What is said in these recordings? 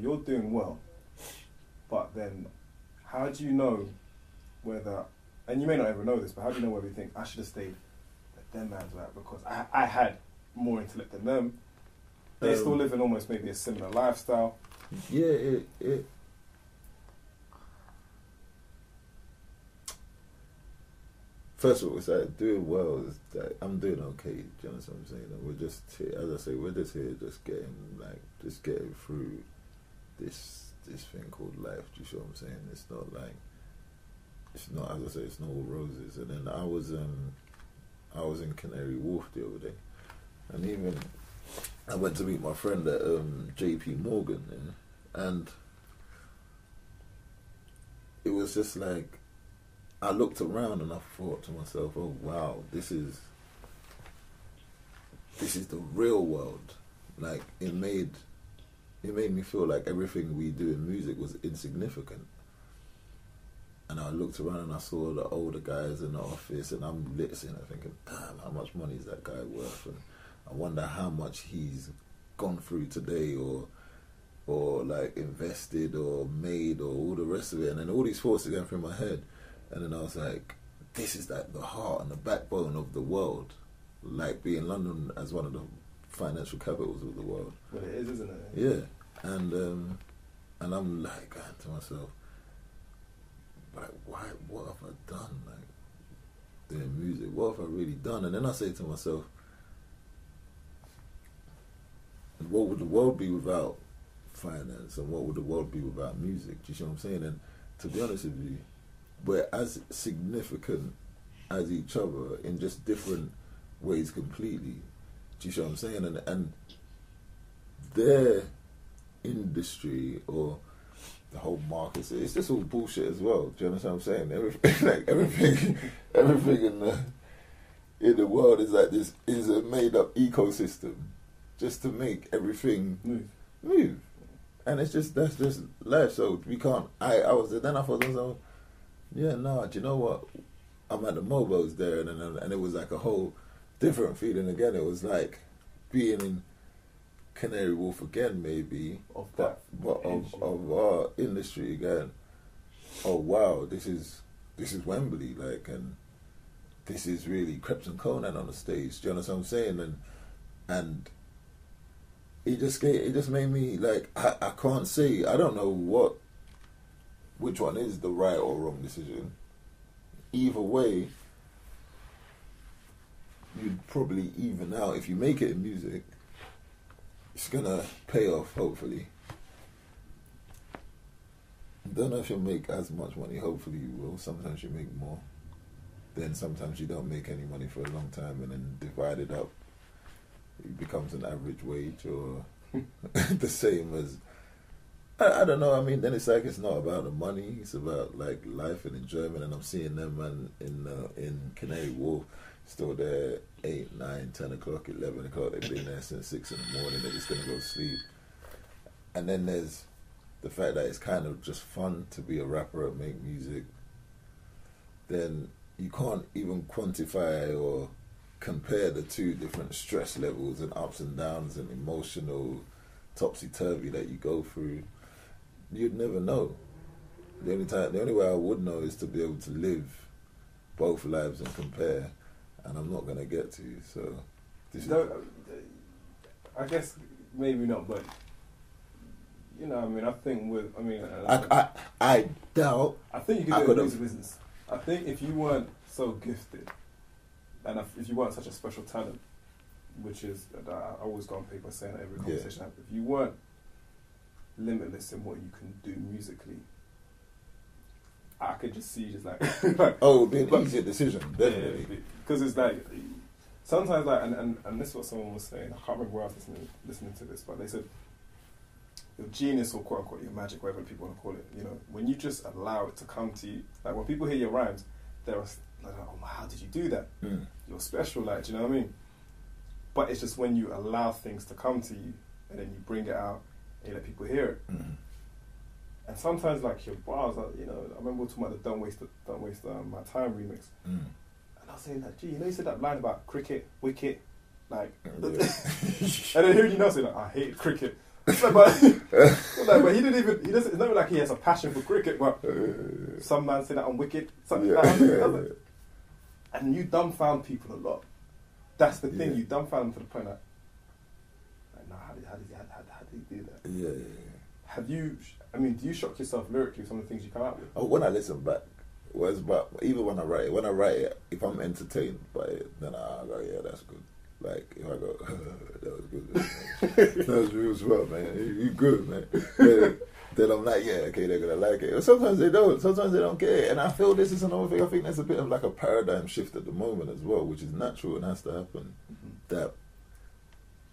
You're doing well, but then how do you know whether, and you may not ever know this, but how do you know whether you think I should have stayed at them man's right because I had more intellect than them? They're still living almost maybe a similar lifestyle. Yeah, First of all, it's like doing well. Is like I'm doing okay. Do you understand what I'm saying? And we're just here, as I say, we're just here, just getting through this thing called life. Do you see what I'm saying? It's not like, it's not, as I say, it's not all roses. And then I was in Canary Wharf the other day, and even I went to meet my friend at JP Morgan, yeah? And it was just like, I looked around and I thought to myself, oh wow, this is the real world. Like it made me feel like everything we do in music was insignificant. And I looked around and I saw the older guys in the office, and I'm listening and thinking, damn, how much money is that guy worth? And I wonder how much he's gone through today, or like invested or made, or all the rest of it. And then all these thoughts are going through my head. And then I was like, this is like the heart and the backbone of the world. Like being London as one of the financial capitals of the world. Well, it is, isn't it? Yeah. And I'm like going to myself, like, what have I done? Like, doing music, what have I really done? And then I say to myself, what would the world be without finance? And what would the world be without music? Do you see what I'm saying? And to be honest with you, we're as significant as each other in just different ways completely. Do you see what I'm saying? And their industry or the whole market, it's just all bullshit as well. Do you understand what I'm saying? Everything in the world is like this, is a made up ecosystem just to make everything move. And it's just, that's just life. So we can't, I thought to myself, yeah, no, do you know what? I'm at the Mobos there, and it was like a whole different feeling again. It was like being in Canary Wharf again, maybe, of our industry again. Oh wow, this is Wembley, like, and this is really Krebs and Conan on the stage. Do you understand what I'm saying? And it just made me like, I can't say, I don't know which one is the right or wrong decision. Either way, you'd probably even out. If you make it in music, it's gonna pay off, hopefully. Don't know if you'll make as much money, hopefully you will. Sometimes you make more. Then sometimes you don't make any money for a long time, and then divide it up. It becomes an average wage or the same as, I don't know. I mean, then it's like, it's not about the money. It's about like life and enjoyment. And I'm seeing them, man, in Canary Wharf, still there 8, 9, 10 o'clock, 11 o'clock. They've been there since 6 in the morning. They're just gonna go to sleep. And then there's the fact that it's kind of just fun to be a rapper and make music. Then you can't even quantify or compare the two different stress levels and ups and downs and emotional topsy-turvy that you go through. You'd never know. The only way I would know is to be able to live both lives and compare, and I'm not going to get to. So this is, I guess maybe not, but you know, I mean, I think I doubt. I think you could do a music business. I think if you weren't so gifted, and if you weren't such a special talent, which is, I always go on paper saying that every conversation I have, if you weren't limitless in what you can do musically, I could just see just like, it'd be an easier decision, definitely. Because it's like, sometimes like, and this is what someone was saying, I can't remember where I was listening to this, but they said, your genius or quote unquote your magic, whatever people want to call it, you know, when you just allow it to come to you, like when people hear your rhymes, they're like, oh my, how did you do that? You're special, like, do you know what I mean? But it's just when you allow things to come to you and then you bring it out and you let people hear it. And sometimes like your bars, like, you know, I remember talking about the Don't Waste My Time remix. And I was saying like, gee, you know, you said that line about cricket, wicket, like, and then hearing you now say like, I hate cricket. but he didn't even. He doesn't. It's not like he has a passion for cricket. But some man say that I'm wicked. And you dumbfound people a lot. That's the thing. You dumbfound them to the point that, like, nah, how did he do that? Yeah. Have you? I mean, do you shock yourself lyrically with some of the things you come out with? Oh, when I listen back, even when I write it, if I'm entertained by it, then I go, yeah, that's good. Like, if I go, that was good. That was real smart, man. You good, man. Then I'm like, yeah, okay, they're gonna like it. But sometimes they don't. Sometimes they don't get it. And I feel this is another thing. I think there's a bit of like a paradigm shift at the moment as well, which is natural and has to happen. That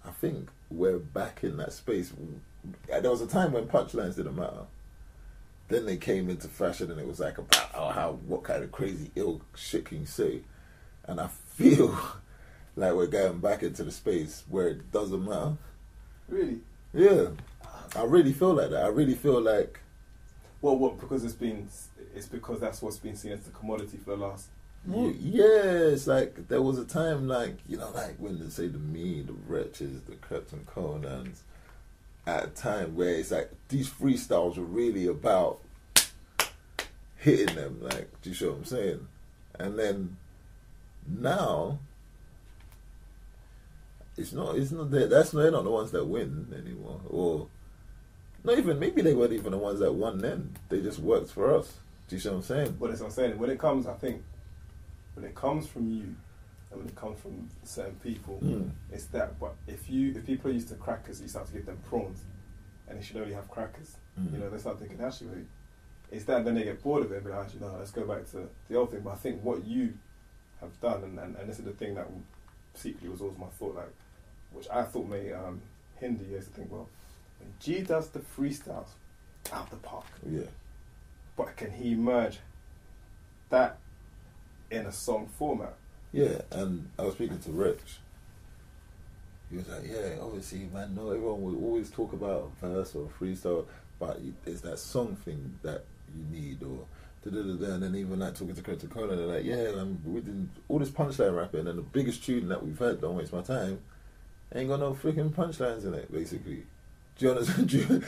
I think we're back in that space. There was a time when punchlines didn't matter. Then they came into fashion, and it was like about what kind of crazy ill shit can you say? And I feel like we're going back into the space where it doesn't matter. Really? Yeah. I really feel like that. I really feel like... Well, what? Because it's because that's what's been seen as the commodity for the last year. Yeah, it's like there was a time like, you know, like when they say the Wretches, the Captain Conans, at a time where it's like these freestyles were really about hitting them, like, do you see what I'm saying? And then now they're not the ones that win anymore, or not even, maybe they weren't even the ones that won then. They just worked for us. Do you see what I'm saying? Well, that's what I'm saying. When it comes from you, and when it comes from certain people, it's that. But if people are used to crackers, you start to give them prawns, and they should only have crackers. You know, they start thinking, actually, it's that. And then they get bored of it, but actually, no, let's go back to the old thing. But I think what you have done, and this is the thing that secretly was always my thought, like, which I thought may hinder you, is to think, well, when G does the freestyles out the park, but can he merge that in a song format? Yeah, and I was speaking to Rich. He was like, yeah, obviously, man, no, everyone will always talk about verse or freestyle, but it's that song thing that you need, or da-da-da-da. And then even like talking to Captain Conan, they're like, yeah, we did all this punchline rapping, and the biggest tune that we've had, Don't Waste My Time, ain't got no freaking punchlines in it, basically. Do you understand? Do you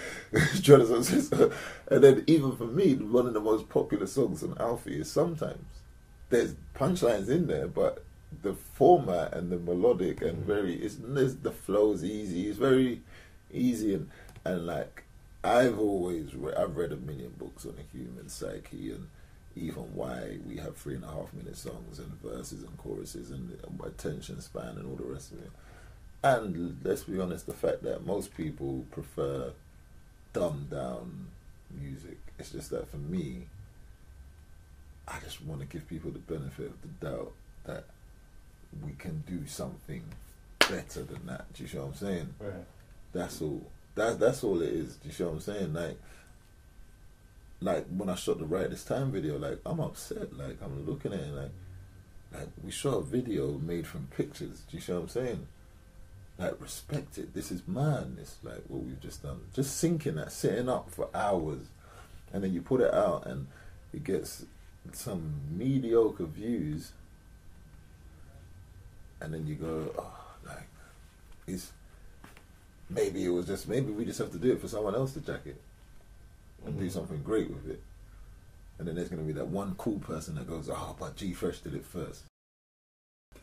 understand? And then even for me, one of the most popular songs on Alfie is Sometimes. There's punchlines in there, but the format and the melodic and the flow's easy. It's very easy, and like I've read a million books on the human psyche, and even why we have 3.5 minute songs and verses and choruses and attention span and all the rest of it. And let's be honest, the fact that most people prefer dumbed down music. It's just that for me, I just want to give people the benefit of the doubt that we can do something better than that. Do you see what I'm saying? Right. That's all. That's all it is. Do you see what I'm saying? Like when I shot the Right This Time video, like I'm upset. Like I'm looking at it like we shot a video made from pictures. Do you see what I'm saying? Like, respect it. This is madness. Like what we've just done. Just sinking that, sitting up for hours, and then you put it out and it gets some mediocre views, and then you go, maybe we just have to do it for someone else to jack it and do something great with it. And then there's going to be that one cool person that goes, but G-Fresh did it first.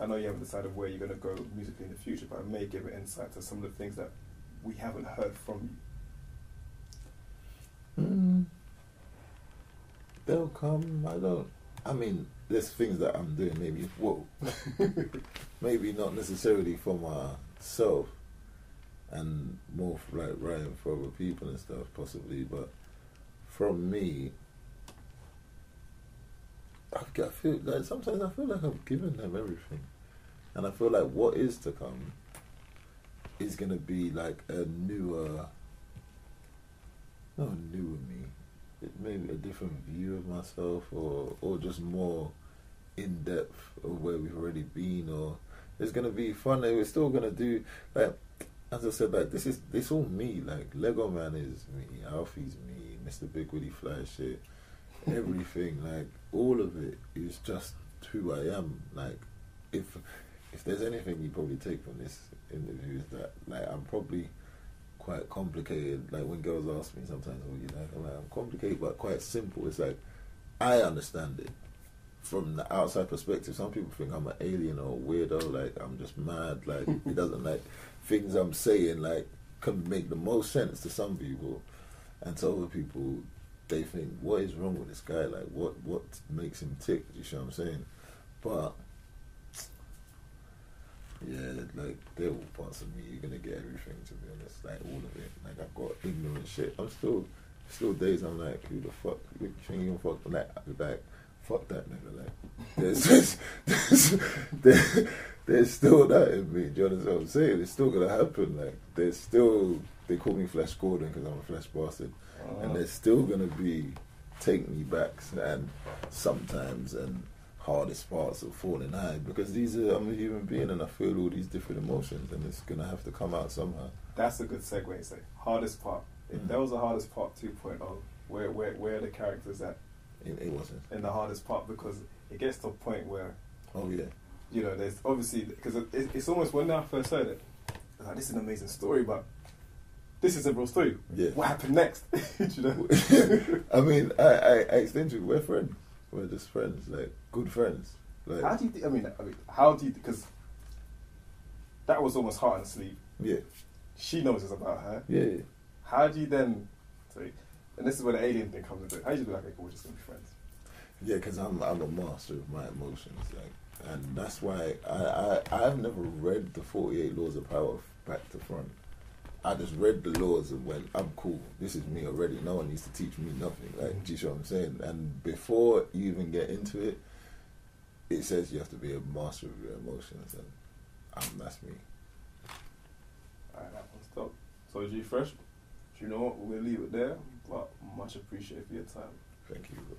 I know you haven't decided where you're going to go musically in the future, but it may give an insight to some of the things that we haven't heard from you. They'll come. I mean, there's things that I'm doing maybe not necessarily for myself, and more for like writing for other people and stuff, possibly, but from me, I feel like sometimes I feel like I've given them everything, and I feel like what is to come is going to be like not a newer me, maybe a different view of myself, or just more in depth of where we've already been, or it's going to be fun. We're still going to do, like, as I said, like this all me, like Lego Man is me, Alfie's me, Mr. Big Willie Fly shit. Everything, like all of it is just who I am. Like if there's anything you probably take from this interview is that like I'm probably quite complicated. Like when girls ask me sometimes, "What you like?" I'm like, "I'm complicated, but quite simple." It's like I understand it from the outside perspective. Some people think I'm an alien or a weirdo. Like I'm just mad. Like it doesn't like things I'm saying like can make the most sense to some people, and to other people, they think, "What is wrong with this guy? Like what makes him tick?" You see what I'm saying? But yeah, like they're all parts of me. You're gonna get everything, to be honest. Like all of it. Like I've got ignorant shit. I'm still days I'm like, who the fuck? You think you fuck? Like fuck that nigga. Like there's still that in me. Do you understand what I'm saying? It's still gonna happen. Like there's still, they call me Flesh Gordon because I'm a flesh bastard, and there's still gonna be take me backs and sometimes and hardest parts of falling high, because I'm a human being and I feel all these different emotions and it's gonna have to come out somehow. That's a good segue. Say hardest part. If there was a hardest part 2.0, where are the characters at? It wasn't in the hardest part, because it gets to a point where, oh yeah, you know, there's obviously, because it's almost, when I first heard it, I was like, this is an amazing story, but this is a real story. Yeah. What happened next? You know? I mean, I explained to you, we're friends. We're just friends, like good friends. Like, how do you? How do you? Because that was almost heart and sleep. Yeah. She knows it's about her. Yeah. How do you then? Sorry, and this is where the alien thing comes into it. How do you be like, okay, cool, we're just gonna be friends? Yeah, because I'm a master of my emotions, like, and that's why I've never read the 48 Laws of Power back to front. I just read the laws and went, I'm cool. This is me already. No one needs to teach me nothing. Like, do you see what I'm saying? And before you even get into it, it says you have to be a master of your emotions, and that's me. Alright, that one's top. So G Fresh, do you know what? We'll leave it there. But much appreciated for your time. Thank you, bro.